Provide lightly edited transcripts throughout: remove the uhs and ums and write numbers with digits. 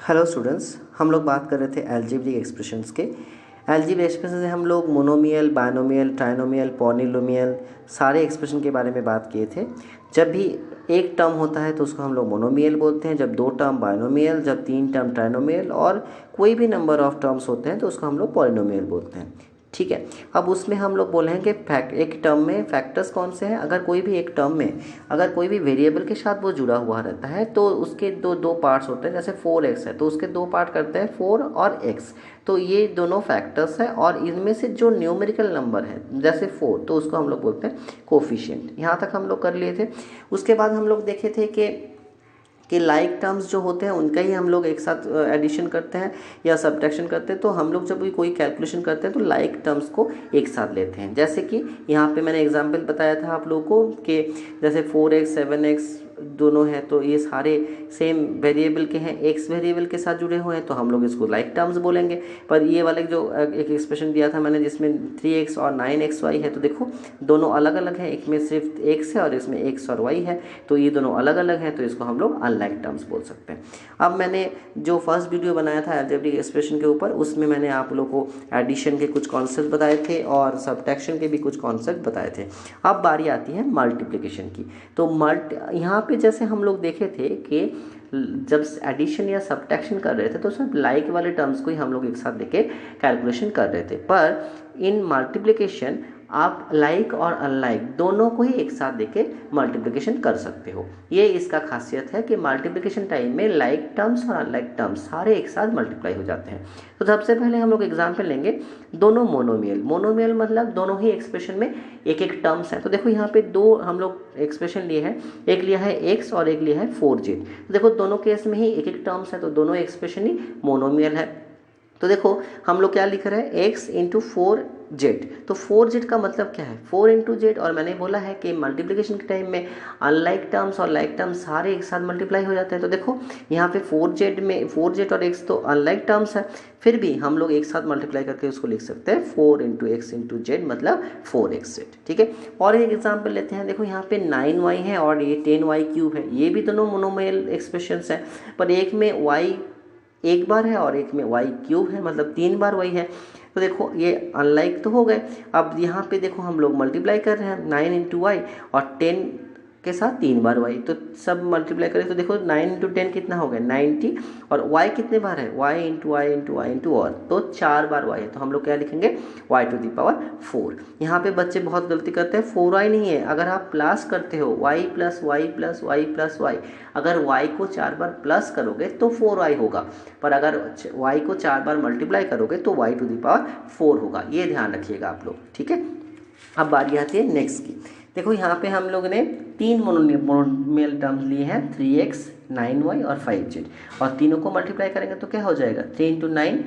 Hello students, हम लोग बात कर रहे थे अलजेब्रिक एक्सप्रेशंस के। अलजेब्रिक एक्सप्रेशन से हम लोग मोनोमियल, बायनोमियल, ट्राइनोमियल, पॉलिनोमियल सारे एक्सप्रेशन के बारे में बात किए थे। जब भी एक टर्म होता है तो उसको हम लोग मोनोमियल बोलते हैं, जब दो टर्म बायनोमियल, जब तीन टर्म ट्राइनोमियल और कोई भी नंबर ऑफ टर्म्स होते हैं तो उसको हम लोग पॉलिनोमियल बोलते हैं। ठीक है, अब उसमें हम लोग बोलेंगे एक टर्म में फैक्टर्स कौन से हैं। अगर कोई भी एक टर्म में अगर कोई भी वेरिएबल के साथ वो जुड़ा हुआ रहता है तो उसके दो दो पार्ट्स होते हैं। जैसे 4x है तो उसके दो पार्ट करते हैं 4 और x, तो ये दोनों फैक्टर्स हैं और इनमें से जो न्यूमेरिकल नंबर है जैसे 4 तो उसको हम लोग बोलते हैं कोफिशिएंट। यहाँ तक हम लोग कर लिए थे। उसके बाद हम लोग देखे थे कि लाइक टर्म्स जो होते हैं उनका ही हम लोग एक साथ एडिशन करते हैं या सब्ट्रैक्शन करते हैं। तो हम लोग जब भी कोई कैलकुलेशन करते हैं तो लाइक टर्म्स को एक साथ लेते हैं। जैसे कि यहाँ पे मैंने एग्जांपल बताया था आप लोगों को कि जैसे 4x 7x दोनों हैं तो ये सारे सेम वेरिएबल के हैं, x वेरिएबल के साथ जुड़े हुए हैं तो हम लोग इसको लाइक टर्म्स बोलेंगे। पर ये वाले जो एक एक्सप्रेशन दिया था मैंने जिसमें 3x और 9xy है तो देखो दोनों अलग अलग हैं, एक में सिर्फ x है और इसमें x और y है, तो ये दोनों अलग अलग हैं तो इसको हम लोग अनलाइक टर्म्स बोल सकते हैं। अब मैंने जो फर्स्ट वीडियो बनाया था अलजेब्रिक एक्सप्रेशन के ऊपर उसमें मैंने आप लोगों को एडिशन के कुछ कॉन्सेप्ट बताए थे और सब्ट्रैक्शन के भी कुछ कॉन्सेप्ट बताए थे। अब बारी आती है मल्टीप्लिकेशन की। तो यहाँ पे जैसे हम लोग देखे थे कि जब एडिशन या सब्ट्रैक्शन कर रहे थे तो सब लाइक वाले टर्म्स को ही हम लोग एक साथ लेके कैलकुलेशन कर रहे थे। पर इन मल्टीप्लिकेशन आप लाइक और अनलाइक दोनों को ही एक साथ देके मल्टीप्लिकेशन कर सकते हो। ये इसका खासियत है कि मल्टीप्लिकेशन टाइम में लाइक टर्म्स और अनलाइक टर्म्स सारे एक साथ मल्टीप्लाई हो जाते हैं। तो सबसे पहले हम लोग एग्जाम्पल लेंगे दोनों मोनोमियल। मोनोमियल मतलब दोनों ही एक्सप्रेशन में एक एक टर्म्स है। तो देखो यहाँ पे दो हम लोग एक्सप्रेशन लिए हैं, एक लिया है x और एक लिया है 4z। तो देखो दोनों केस में ही एक एक टर्म्स है तो दोनों एक्सप्रेशन ही मोनोमियल है। तो देखो हम लोग क्या लिख रहे हैं x इंटू 4z। तो 4z का मतलब क्या है 4 इंटू जेड। और मैंने बोला है कि मल्टीप्लिकेशन के टाइम में अनलाइक टर्म्स और लाइक टर्म्स सारे एक साथ मल्टीप्लाई हो जाते हैं। तो देखो यहाँ पे 4z में 4z और x तो अनलाइक टर्म्स है, फिर भी हम लोग एक साथ मल्टीप्लाई करके उसको लिख सकते हैं 4 इंटू एक्स इंटू जेड मतलब 4xz। ठीक है, और एक एग्जाम्पल लेते हैं। देखो यहाँ पे 9y है और ये 10y क्यूब है, ये भी दोनों मोनोमियल एक्सप्रेशंस हैं, पर एक में y एक बार है और एक में y क्यूब है मतलब 3 बार y है। तो देखो ये अनलाइक तो हो गए। अब यहाँ पे देखो हम लोग मल्टीप्लाई कर रहे हैं 9 इंटू वाई और 10 के साथ 3 बार y, तो सब मल्टीप्लाई करें तो देखो 9 इंटू 10 कितना हो गया 90 और y कितने बार है y into y into y into और तो 4 बार y है। तो हम लोग क्या लिखेंगे y टू दी पावर 4। यहाँ पे बच्चे बहुत गलती करते हैं, 4y नहीं है। अगर आप प्लस करते हो y plus y plus y plus y, अगर y को 4 बार प्लस करोगे तो 4y होगा, पर अगर y को 4 बार मल्टीप्लाई करोगे तो y टू दी पावर 4 होगा। ये ध्यान रखिएगा आप लोग। ठीक है, अब बारी आती है नेक्स्ट की। देखो यहाँ पे हम लोग ने तीन मोनोमियल टर्म्स लिए हैं 3x 9y और 5z, और तीनों को मल्टीप्लाई करेंगे तो क्या हो जाएगा 3 इंटू 9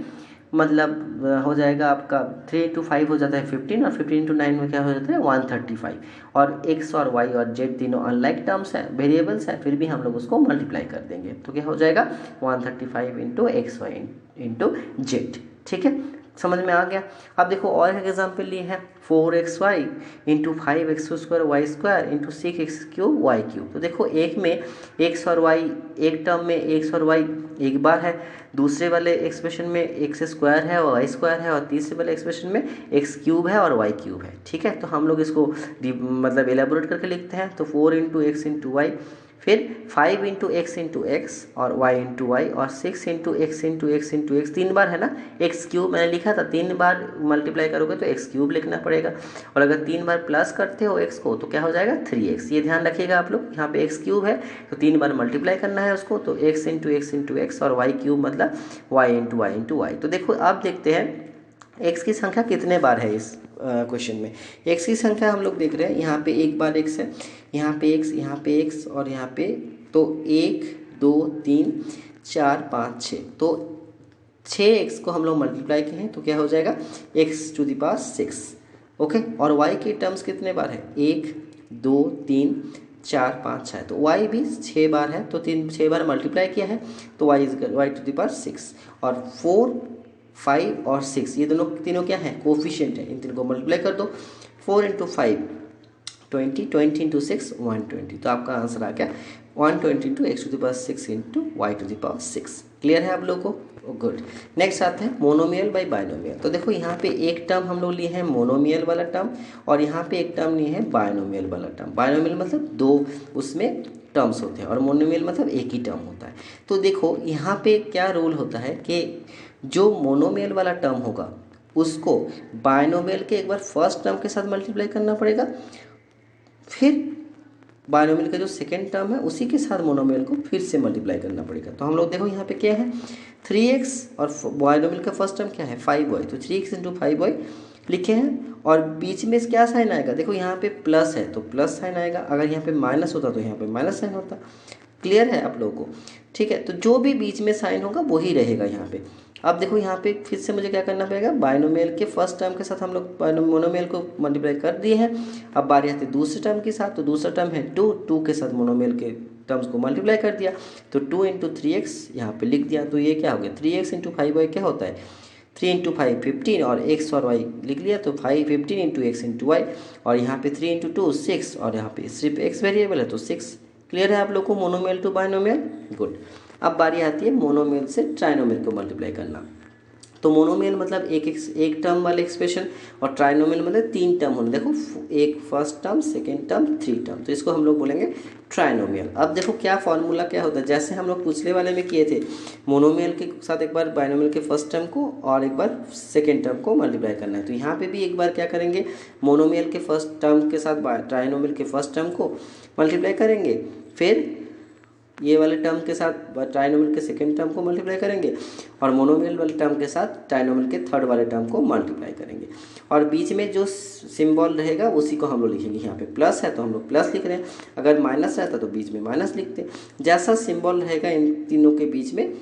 मतलब हो जाएगा आपका 3 इंटू 5 हो जाता है 15 और 15 इंटू 9 में क्या हो जाता है 135। और x और y और z तीनों अनलाइक टर्म्स हैं, वेरिएबल्स हैं, फिर भी हम लोग उसको मल्टीप्लाई कर देंगे तो क्या हो जाएगा 135 into x y into z. ठीक है, समझ में आ गया। अब देखो और एक एग्जाम्पल लिए हैं 4xy into 5x square y square into 6x cube y cube. तो देखो एक में x और y, एक टर्म में x और y एक बार है, दूसरे वाले एक्सप्रेशन में x स्क्वायर है और y स्क्वायर है, और तीसरे वाले एक्सप्रेशन में x क्यूब है और y क्यूब है। ठीक है, तो हम लोग इसको मतलब एलेबोरेट करके लिखते हैं। तो 4 इंटू एक्स इंटू वाई, फिर 5 इंटू एक्स इंटू एक्स और y इंटू वाई, और 6 into x into x into x 3 बार है ना, एक्स क्यूब मैंने लिखा था 3 बार मल्टीप्लाई करोगे तो एक्स क्यूब लिखना पड़ेगा, और अगर 3 बार प्लस करते हो एक्स को तो क्या हो जाएगा 3x। ये ध्यान रखिएगा आप लोग, यहाँ पे एक्स क्यूब है तो 3 बार मल्टीप्लाई करना है उसको, तो x into x into x और वाई क्यूब मतलब y into y into y. तो देखो आप देखते हैं x की संख्या कितने बार है इस क्वेश्चन में। x की संख्या हम लोग देख रहे हैं, यहाँ पे एक बार x है, यहाँ पे x, यहाँ पे x और यहाँ पे, तो 1 2 3 4 5 6, तो 6x को हम लोग मल्टीप्लाई किए हैं तो क्या हो जाएगा x to the power 6। Okay, और y के टर्म्स कितने बार है 1 2 3 4 5 6, तो y भी 6 बार है, तो 6 बार मल्टीप्लाई किया है तो y टू द पावर 6, और 4 5 और 6 ये दोनों तीनों क्या है कोफिशिएंट है, इन तीनों को मल्टीप्लाई कर दो। 4 इंटू 5 20, 20 इंटू 6 120, तो आपका आंसर आ गया 120 into x to the power 6 into y to the power 6। Clear है आप लोगों को? गुड। नेक्स्ट आता है मोनोमियल बाय बायनोमियल। तो देखो यहाँ पे एक टर्म हम लोग लिए हैं मोनोमियल वाला टर्म, और यहाँ पे एक टर्म लिए हैं बायनोमियल वाला टर्म। बायनोमियल मतलब दो उसमें टर्म्स होते हैं, और मोनोमियल मतलब एक ही टर्म होता है। तो देखो यहाँ पे क्या रूल होता है कि जो मोनोमियल वाला टर्म होगा उसको बायनोमियल के एक बार फर्स्ट टर्म के साथ मल्टीप्लाई करना पड़ेगा, फिर बायनोमियल का जो सेकेंड टर्म है उसी के साथ मोनोमियल को फिर से मल्टीप्लाई करना पड़ेगा। तो हम लोग देखो यहाँ पे क्या है 3x, और बायनोमियल का फर्स्ट टर्म क्या है 5y, तो 3x इंटू 5y लिखे हैं, और बीच में क्या साइन आएगा, देखो यहाँ पे प्लस है तो प्लस साइन आएगा, अगर यहाँ पे माइनस होता तो यहाँ पे माइनस साइन होता। क्लियर है आप लोगों को? ठीक है, तो जो भी बीच में साइन होगा वही रहेगा यहाँ पे। अब देखो यहाँ पे फिर से मुझे क्या करना पड़ेगा, बायनोमियल के फर्स्ट टर्म के साथ हम लोग मोनोमियल को मल्टीप्लाई कर दिए हैं। अब बारी आती है दूसरे टर्म के साथ, तो दूसरा टर्म है 2 के साथ मोनोमियल के टर्म्स को मल्टीप्लाई कर दिया, तो 2 इंटू 3x यहाँ पे लिख दिया। तो ये क्या हो गया 3x इंटू 5y क्या होता है 3 इंटू 5 15, और x और y लिख लिया, तो 5 15 इंटू x इंटू y, और यहाँ पे 3 इंटू 2 6, और यहाँ पे सिर्फ x वेरिएबल है तो 6। क्लियर है आप लोग को मोनोमियल टू बायनोमियल? गुड। अब बारी आती है मोनोमियल से ट्राइनोमियल को मल्टीप्लाई करना। तो मोनोमियल मतलब एक टर्म वाले एक्सप्रेशन, और ट्राइनोमियल मतलब 3 टर्म होने। देखो एक first term, second term, 3 term, तो इसको हम लोग बोलेंगे ट्राइनोमियल। अब देखो क्या फॉर्मूला क्या होता है, जैसे हम लोग पिछले वाले में किए थे, मोनोमियल के साथ एक बार बायनोमियल के फर्स्ट टर्म को और एक बार सेकेंड टर्म को मल्टीप्लाई करना है। तो यहाँ पे भी एक बार क्या करेंगे, मोनोमियल के फर्स्ट टर्म के साथ ट्राइनोमियल के फर्स्ट टर्म को मल्टीप्लाई करेंगे, फिर ये वाले टर्म के साथ ट्राइनोमियल के सेकेंड टर्म को मल्टीप्लाई करेंगे, और मोनोमियल वाले टर्म के साथ ट्राइनोमियल के थर्ड वाले टर्म को मल्टीप्लाई करेंगे, और बीच में जो सिंबल रहेगा उसी को हम लोग लिखेंगे। यहाँ पे प्लस है तो हम लोग प्लस लिख रहे हैं, अगर माइनस रहता तो बीच में माइनस लिखते हैं। जैसा सिंबल रहेगा इन तीनों के बीच में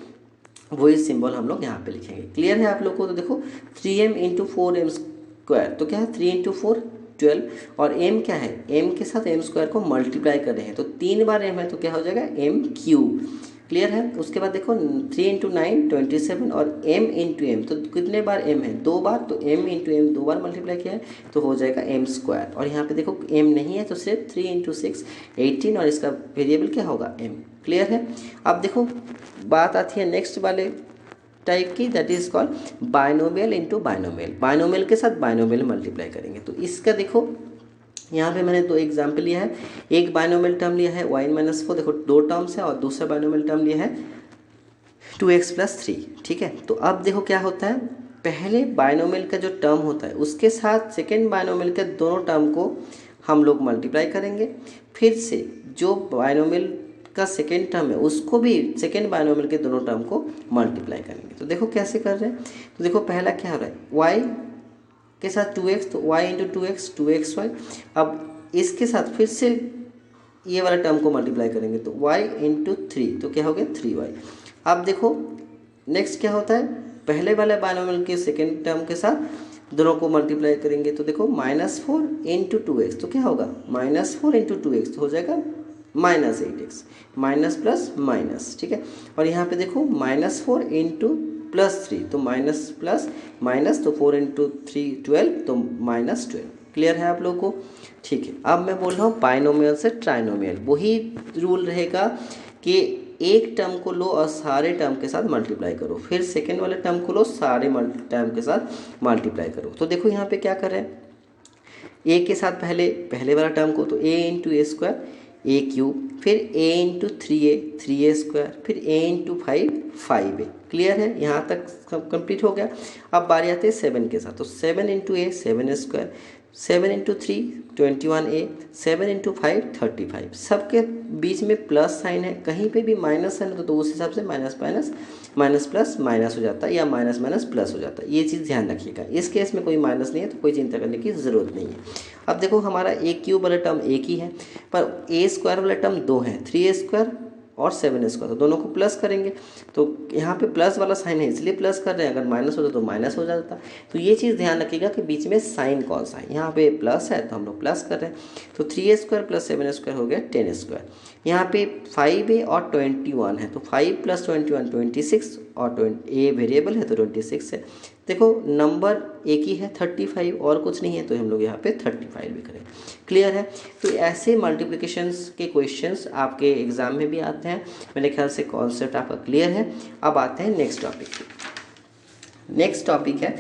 वही सिंबल हम लोग यहाँ पे लिखेंगे। क्लियर है आप लोग को? तो देखो 3m इंटू 4m स्क्वायर, तो क्या है 3 इंटू 4 12, और m क्या है, m के साथ m स्क्वायर को मल्टीप्लाई कर रहे हैं, तो 3 बार m है तो क्या हो जाएगा m क्यूब। क्लियर है? उसके बाद देखो 3 इंटू 9 27, और m इंटू एम, तो कितने बार m है 2 बार, तो m इंटू एम 2 बार मल्टीप्लाई किया है तो हो जाएगा m स्क्वायर। और यहाँ पे देखो m नहीं है तो सिर्फ 3 इंटू 6 18, और इसका वेरिएबल क्या होगा m। क्लियर है? अब देखो बात आती है नेक्स्ट वाले टाइप की, that is called binomial into binomial. Binomial के साथ बायनोमियल मल्टीप्लाई करेंगे। तो इसका देखो यहाँ पे मैंने 2 एग्जाम्पल लिया है। एक बायनोमियल टर्म लिया है y-4, देखो 2 टर्म्स है, और दूसरा बायनोमियल टर्म लिया है 2x + 3। ठीक है, तो अब देखो क्या होता है, पहले बायनोमियल का जो टर्म होता है उसके साथ सेकेंड बायनोमियल के दोनों टर्म को हम लोग मल्टीप्लाई करेंगे, फिर से जो बायनोमियल का सेकेंड टर्म है उसको भी सेकेंड बायनोमियल के दोनों टर्म को मल्टीप्लाई करेंगे। तो देखो कैसे कर रहे हैं, तो देखो पहला क्या हो रहा है y के साथ 2x, तो y इंटू 2x 2xy। अब इसके साथ फिर से ये वाला टर्म को मल्टीप्लाई करेंगे, तो y इंटू 3, तो क्या हो गया 3y। अब देखो नेक्स्ट क्या होता है, पहले वाले बायनोमियल के सेकेंड टर्म के साथ दोनों को मल्टीप्लाई करेंगे, तो देखो -4 इंटू 2x, तो क्या होगा -4 इंटू 2x, तो हो जाएगा -8x, माइनस प्लस माइनस। ठीक है, और यहाँ पे देखो -4 इंटू +3, तो माइनस प्लस माइनस, तो 4 इंटू 3 12, तो -12। क्लियर है आप लोगों को? ठीक है, अब मैं बोल रहा हूँ बायनोमियल से ट्राइनोमियल। वही रूल रहेगा कि एक टर्म को लो और सारे टर्म के साथ मल्टीप्लाई करो, फिर सेकेंड वाले टर्म को लो सारे टर्म के साथ मल्टीप्लाई करो। तो देखो यहाँ पे क्या कर रहे हैं, a के साथ पहले वाला टर्म को, तो a into A square a cube, फिर a इंटू 3a स्क्वायर, फिर a इंटू 5a। क्लियर है? यहाँ तक सब कंप्लीट हो गया। अब बारी आती है 7 के साथ, तो 7 into a 7 square, 7 into 3 21a, 7 into 5 35। सबके बीच में प्लस साइन है, कहीं पे भी माइनस साइन हो तो उस हिसाब से minus minus minus plus minus हो जाता है, या माइनस माइनस प्लस हो जाता है। ये चीज़ ध्यान रखिएगा। इस केस में कोई माइनस नहीं है तो कोई चिंता करने की ज़रूरत नहीं है। अब देखो हमारा a क्यूब वाला टर्म एक ही है, पर a स्क्वायर वाला टर्म 2 है, 3a स्क्वायर और 7 स्क्वायर, तो दोनों को प्लस करेंगे। तो यहाँ पे प्लस वाला साइन है इसलिए प्लस कर रहे हैं, अगर माइनस होता तो माइनस हो जाता। तो ये चीज़ ध्यान रखिएगा कि बीच में साइन कौन सा है। यहाँ पे प्लस है तो हम लोग प्लस कर रहे हैं, तो 3a स्क्वायर प्लस 7 स्क्वायर हो गया 10 स्क्वायर। यहाँ पे 5a और 21 है, तो 5 + 21 26, और a वेरिएबल है तो 26 है। देखो नंबर एक ही है 35 और कुछ नहीं है, तो हम लोग यहाँ पे 35 भी करेंगे। क्लियर है। तो ऐसे मल्टीप्लिकेशंस के क्वेश्चंस आपके एग्जाम में भी आते हैं। मेरे ख्याल से कॉन्सेप्ट आपका क्लियर है। अब आते हैं नेक्स्ट टॉपिक पे। नेक्स्ट टॉपिक है